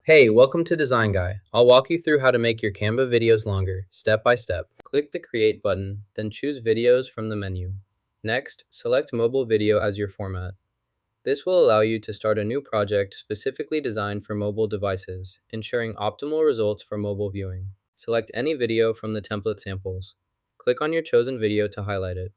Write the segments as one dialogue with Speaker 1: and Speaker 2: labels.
Speaker 1: Hey, welcome to Design Guy. I'll walk you through how to make your Canva videos longer, step by step. Click the Create button, then choose Videos from the menu. Next, select Mobile Video as your format. This will allow you to start a new project specifically designed for mobile devices, ensuring optimal results for mobile viewing. Select any video from the template samples. Click on your chosen video to highlight it.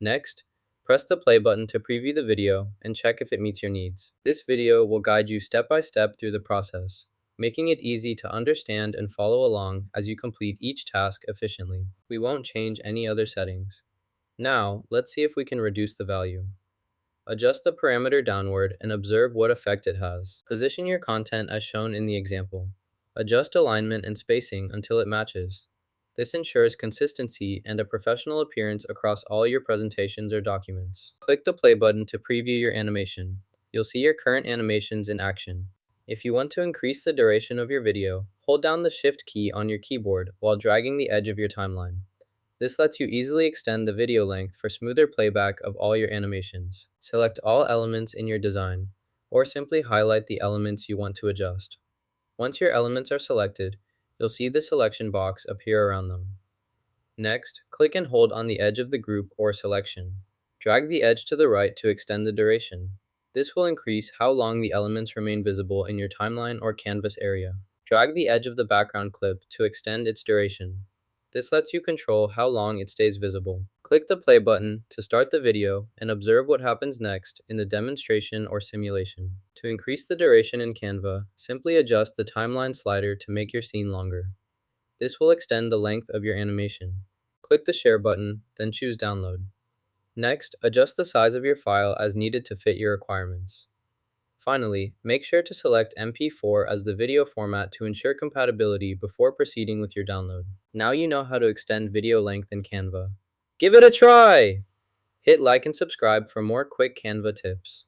Speaker 1: Next, press the play button to preview the video and check if it meets your needs. This video will guide you step by step through the process, making it easy to understand and follow along as you complete each task efficiently. We won't change any other settings. Now, let's see if we can reduce the value. Adjust the parameter downward and observe what effect it has. Position your content as shown in the example. Adjust alignment and spacing until it matches. This ensures consistency and a professional appearance across all your presentations or documents. Click the play button to preview your animation. You'll see your current animations in action. If you want to increase the duration of your video, hold down the Shift key on your keyboard while dragging the edge of your timeline. This lets you easily extend the video length for smoother playback of all your animations. Select all elements in your design, or simply highlight the elements you want to adjust. Once your elements are selected, you'll see the selection box appear around them. Next, click and hold on the edge of the group or selection. Drag the edge to the right to extend the duration. This will increase how long the elements remain visible in your timeline or canvas area. Drag the edge of the background clip to extend its duration. This lets you control how long it stays visible. Click the play button to start the video and observe what happens next in the demonstration or simulation. To increase the duration in Canva, simply adjust the timeline slider to make your scene longer. This will extend the length of your animation. Click the share button, then choose download. Next, adjust the size of your file as needed to fit your requirements. Finally, make sure to select MP4 as the video format to ensure compatibility before proceeding with your download. Now you know how to extend video length in Canva. Give it a try! Hit like and subscribe for more quick Canva tips.